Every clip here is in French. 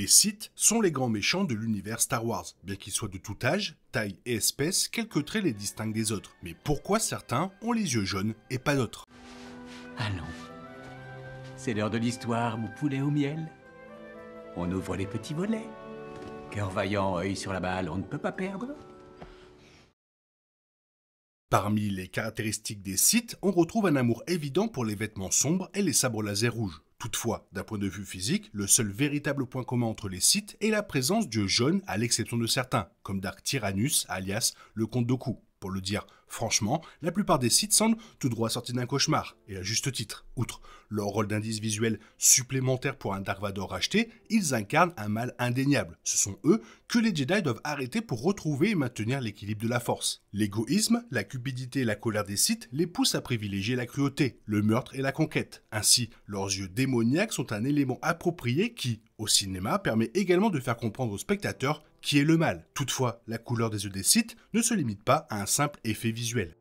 Les Sith sont les grands méchants de l'univers Star Wars, bien qu'ils soient de tout âge, taille et espèce, quelques traits les distinguent des autres. Mais pourquoi certains ont les yeux jaunes et pas d'autres? Allons, c'est l'heure de l'histoire, mon poulet au miel. On ouvre les petits volets. Cœur vaillant, œil sur la balle, on ne peut pas perdre. Parmi les caractéristiques des Sith, on retrouve un amour évident pour les vêtements sombres et les sabres laser rouges. Toutefois, d'un point de vue physique, le seul véritable point commun entre les Sith est la présence d'yeux jaunes à l'exception de certains, comme Dark Tyrannus, alias le Comte Dooku. Pour le dire franchement, la plupart des Sith semblent tout droit sortis d'un cauchemar, et à juste titre. Outre leur rôle d'indice visuel supplémentaire pour un Dark Vador racheté, ils incarnent un mal indéniable. Ce sont eux que les Jedi doivent arrêter pour retrouver et maintenir l'équilibre de la Force. L'égoïsme, la cupidité et la colère des Sith les poussent à privilégier la cruauté, le meurtre et la conquête. Ainsi, leurs yeux démoniaques sont un élément approprié qui, au cinéma, permet également de faire comprendre aux spectateurs qui est le mal. Toutefois, la couleur des yeux des Sith ne se limite pas à un simple effet visuel.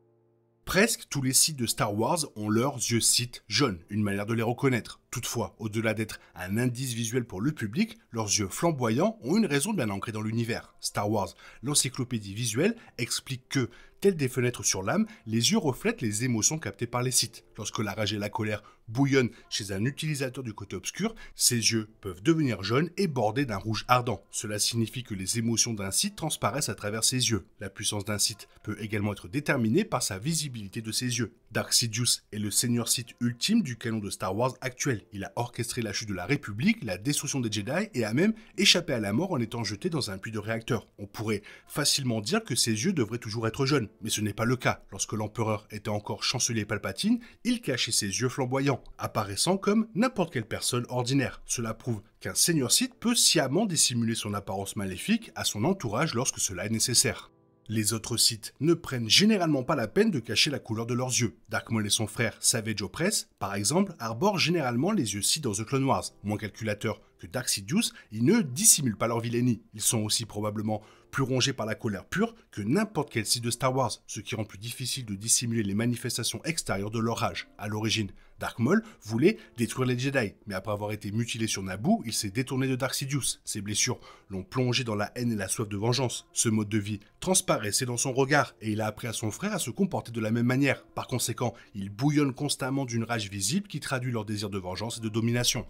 Presque tous les Sith de Star Wars ont leurs yeux Sith jaunes, une manière de les reconnaître. Toutefois, au-delà d'être un indice visuel pour le public, leurs yeux flamboyants ont une raison bien ancrée dans l'univers. Star Wars, l'encyclopédie visuelle, explique que, telles des fenêtres sur l'âme, les yeux reflètent les émotions captées par les Sith. Lorsque la rage et la colère bouillonnent chez un utilisateur du côté obscur, ses yeux peuvent devenir jaunes et bordés d'un rouge ardent. Cela signifie que les émotions d'un Sith transparaissent à travers ses yeux. La puissance d'un Sith peut également être déterminée par sa visibilité de ses yeux. Dark Sidious est le seigneur Sith ultime du canon de Star Wars actuel. Il a orchestré la chute de la République, la destruction des Jedi et a même échappé à la mort en étant jeté dans un puits de réacteur. On pourrait facilement dire que ses yeux devraient toujours être jaunes, mais ce n'est pas le cas. Lorsque l'empereur était encore chancelier Palpatine, il cachait ses yeux flamboyants, apparaissant comme n'importe quelle personne ordinaire. Cela prouve qu'un seigneur Sith peut sciemment dissimuler son apparence maléfique à son entourage lorsque cela est nécessaire. Les autres Sith ne prennent généralement pas la peine de cacher la couleur de leurs yeux. Dark Maul et son frère Savage Opress, par exemple, arborent généralement les yeux Sith dans The Clone Wars. Moins calculateurs que Dark Sidious, ils ne dissimulent pas leur vilainie. Ils sont aussi probablement plus rongés par la colère pure que n'importe quel Sith de Star Wars, ce qui rend plus difficile de dissimuler les manifestations extérieures de leur rage. À l'origine, Dark Maul voulait détruire les Jedi, mais après avoir été mutilé sur Naboo, il s'est détourné de Dark Sidious. Ses blessures l'ont plongé dans la haine et la soif de vengeance. Ce mode de vie transparaissait dans son regard, et il a appris à son frère à se comporter de la même manière. Par conséquent, il bouillonne constamment d'une rage visible qui traduit leur désir de vengeance et de domination.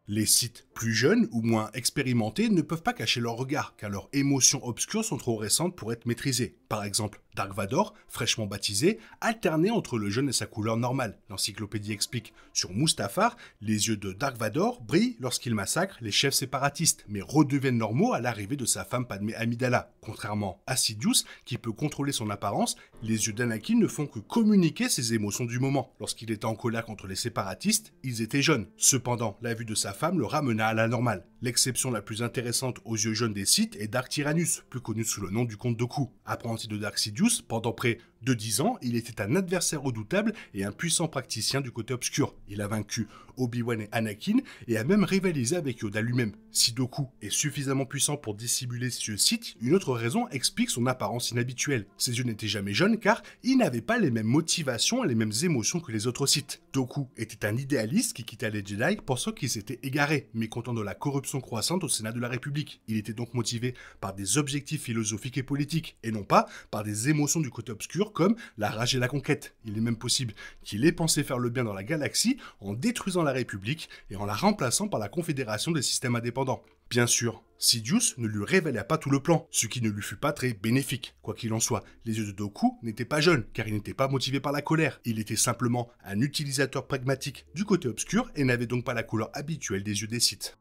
Les Sith plus jeunes ou moins expérimentés ne peuvent pas cacher leur regard, car leurs émotions obscures sont trop récentes pour être maîtrisées. Par exemple, Dark Vador, fraîchement baptisé, alternait entre le jaune et sa couleur normale. L'encyclopédie explique, sur Mustafar, les yeux de Dark Vador brillent lorsqu'il massacre les chefs séparatistes, mais redeviennent normaux à l'arrivée de sa femme Padmé Amidala. Contrairement à Sidious, qui peut contrôler son apparence, les yeux d'Anakin ne font que communiquer ses émotions du moment. Lorsqu'il était en colère contre les séparatistes, ils étaient jaunes. Cependant, la vue de sa femme le ramena à la normale. L'exception la plus intéressante aux yeux jaunes des Sith est Dark Tyrannus, plus connu sous le nom du Comte Dooku. Apprenti de Dark Sidious, pendant près de 10 ans, il était un adversaire redoutable et un puissant praticien du côté obscur. Il a vaincu Obi-Wan et Anakin et a même rivalisé avec Yoda lui-même. Si Dooku est suffisamment puissant pour dissimuler ses yeux Sith, une autre raison explique son apparence inhabituelle. Ses yeux n'étaient jamais jaunes car il n'avait pas les mêmes motivations et les mêmes émotions que les autres Sith. Dooku était un idéaliste qui quittait les Jedi pensant qu'ils s'étaient égarés, mécontent de la corruption croissante au Sénat de la République. Il était donc motivé par des objectifs philosophiques et politiques, et non pas par des émotions du côté obscur comme la rage et la conquête. Il est même possible qu'il ait pensé faire le bien dans la galaxie en détruisant la République et en la remplaçant par la Confédération des systèmes indépendants. Bien sûr, Sidious ne lui révéla pas tout le plan, ce qui ne lui fut pas très bénéfique. Quoi qu'il en soit, les yeux de Dooku n'étaient pas jaunes, car il n'était pas motivé par la colère. Il était simplement un utilisateur pragmatique du côté obscur et n'avait donc pas la couleur habituelle des yeux des Sith.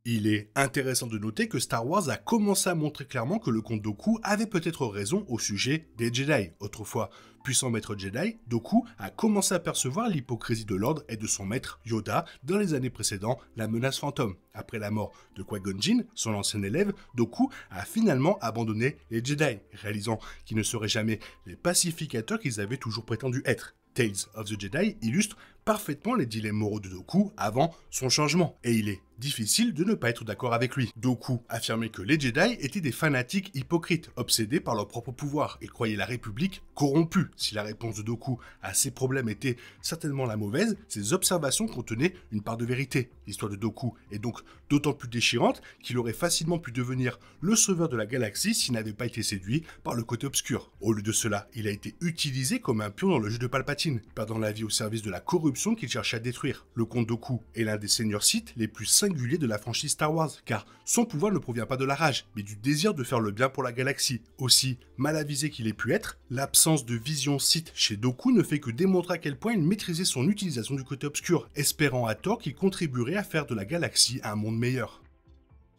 Il est intéressant de noter que Star Wars a commencé à montrer clairement que le comte Dooku avait peut-être raison au sujet des Jedi. Autrefois puissant maître Jedi, Dooku a commencé à percevoir l'hypocrisie de l'ordre et de son maître Yoda dans les années précédant la menace fantôme. Après la mort de Qui-Gon Jinn, son ancien élève, Dooku a finalement abandonné les Jedi, réalisant qu'ils ne seraient jamais les pacificateurs qu'ils avaient toujours prétendu être. Tales of the Jedi illustre parfaitement les dilemmes moraux de Dooku avant son changement, et il est difficile de ne pas être d'accord avec lui. Dooku affirmait que les Jedi étaient des fanatiques hypocrites, obsédés par leur propre pouvoir, et croyaient la République corrompue. Si la réponse de Dooku à ces problèmes était certainement la mauvaise, ses observations contenaient une part de vérité. L'histoire de Dooku est donc d'autant plus déchirante qu'il aurait facilement pu devenir le sauveur de la galaxie s'il n'avait pas été séduit par le côté obscur. Au lieu de cela, il a été utilisé comme un pion dans le jeu de Palpatine, perdant la vie au service de la corruption qu'il cherchait à détruire. Le comte Dooku est l'un des seigneurs Sith les plus singuliers de la franchise Star Wars, car son pouvoir ne provient pas de la rage, mais du désir de faire le bien pour la galaxie. Aussi mal avisé qu'il ait pu être, l'absence de vision Sith chez Dooku ne fait que démontrer à quel point il maîtrisait son utilisation du côté obscur, espérant à tort qu'il contribuerait à faire de la galaxie un monde meilleur.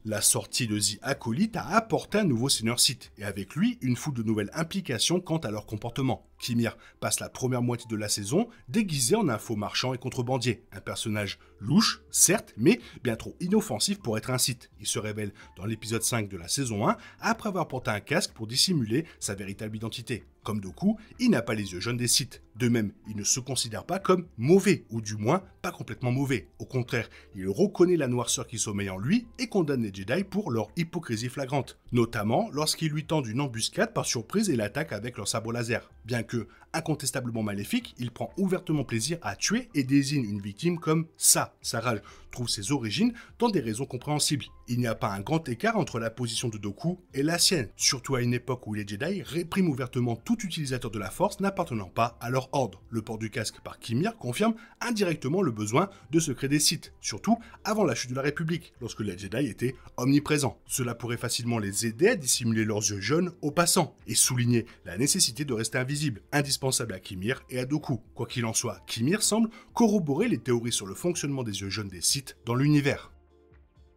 La sortie de The Acolyte a apporté un nouveau seigneur Sith, et avec lui, une foule de nouvelles implications quant à leur comportement. Kimir passe la première moitié de la saison déguisé en un faux marchand et contrebandier, un personnage louche, certes, mais bien trop inoffensif pour être un Sith. Il se révèle dans l'épisode 5 de la saison 1, après avoir porté un casque pour dissimuler sa véritable identité. Comme Dooku, il n'a pas les yeux jaunes des Sith. De même, il ne se considère pas comme mauvais, ou du moins pas complètement mauvais. Au contraire, il reconnaît la noirceur qui sommeille en lui et condamne les Jedi pour leur hypocrisie flagrante, notamment lorsqu'ils lui tendent une embuscade par surprise et l'attaquent avec leur sabre laser. Bien que incontestablement maléfique, il prend ouvertement plaisir à tuer et désigne une victime comme ça. Sa rage trouve ses origines dans des raisons compréhensibles. Il n'y a pas un grand écart entre la position de Dooku et la sienne, surtout à une époque où les Jedi répriment ouvertement tout utilisateur de la Force n'appartenant pas à leur ordre. Le port du casque par Kimir confirme indirectement le besoin de secret des Sith, surtout avant la chute de la République, lorsque les Jedi étaient omniprésents. Cela pourrait facilement les aider à dissimuler leurs yeux jaunes aux passants et souligner la nécessité de rester invisible, indispensable à Kimir et à Dooku. Quoi qu'il en soit, Kimir semble corroborer les théories sur le fonctionnement des yeux jaunes des Sith dans l'univers.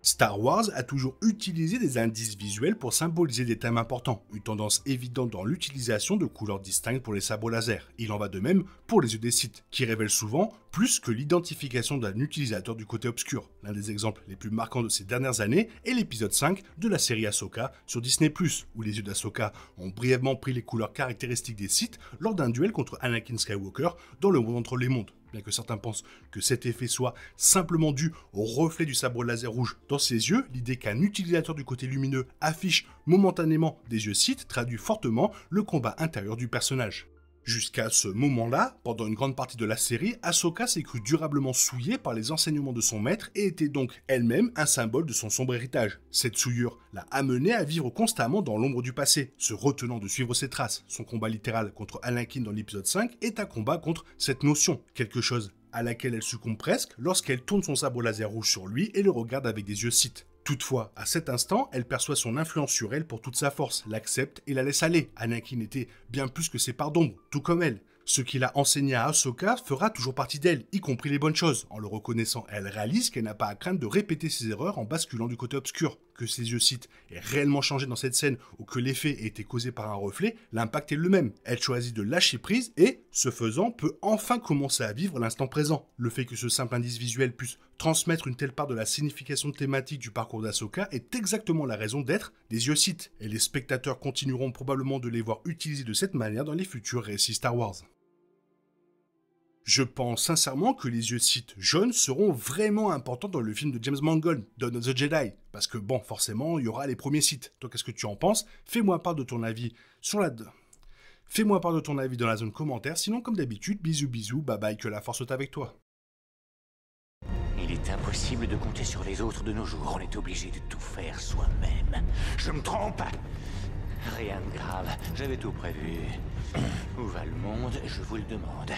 Star Wars a toujours utilisé des indices visuels pour symboliser des thèmes importants, une tendance évidente dans l'utilisation de couleurs distinctes pour les sabres laser. Il en va de même pour les yeux des Sith, qui révèlent souvent plus que l'identification d'un utilisateur du côté obscur. L'un des exemples les plus marquants de ces dernières années est l'épisode 5 de la série Ahsoka sur Disney+, où les yeux d'Ahsoka ont brièvement pris les couleurs caractéristiques des Sith lors d'un duel contre Anakin Skywalker dans le monde entre les mondes. Bien que certains pensent que cet effet soit simplement dû au reflet du sabre laser rouge dans ses yeux, l'idée qu'un utilisateur du côté lumineux affiche momentanément des yeux Sith traduit fortement le combat intérieur du personnage. Jusqu'à ce moment-là, pendant une grande partie de la série, Ahsoka s'est crue durablement souillée par les enseignements de son maître et était donc elle-même un symbole de son sombre héritage. Cette souillure l'a amenée à vivre constamment dans l'ombre du passé, se retenant de suivre ses traces. Son combat littéral contre Anakin dans l'épisode 5 est un combat contre cette notion, quelque chose à laquelle elle succombe presque lorsqu'elle tourne son sabre laser rouge sur lui et le regarde avec des yeux Sith. Toutefois, à cet instant, elle perçoit son influence sur elle pour toute sa force, l'accepte et la laisse aller. Anakin était bien plus que ses parts d'ombre, tout comme elle. Ce qu'il a enseigné à Ahsoka fera toujours partie d'elle, y compris les bonnes choses. En le reconnaissant, elle réalise qu'elle n'a pas à craindre de répéter ses erreurs en basculant du côté obscur. Que ses yeux Sith aient réellement changé dans cette scène ou que l'effet ait été causé par un reflet, l'impact est le même. Elle choisit de lâcher prise et, ce faisant, peut enfin commencer à vivre l'instant présent. Le fait que ce simple indice visuel puisse transmettre une telle part de la signification thématique du parcours d'Ahsoka est exactement la raison d'être des yeux Sith, et les spectateurs continueront probablement de les voir utilisés de cette manière dans les futurs récits Star Wars. Je pense sincèrement que les yeux Sith jaunes seront vraiment importants dans le film de James Mangold, Dawn of the Jedi. Parce que bon, forcément, il y aura les premiers Sith. Toi, qu'est-ce que tu en penses? Fais-moi part de ton avis Fais-moi part de ton avis dans la zone commentaire. Sinon, comme d'habitude, bisous bisous, bye bye, que la force soit avec toi. Il est impossible de compter sur les autres de nos jours. On est obligé de tout faire soi-même. Je me trompe? Rien de grave. J'avais tout prévu. Où va le monde? Je vous le demande.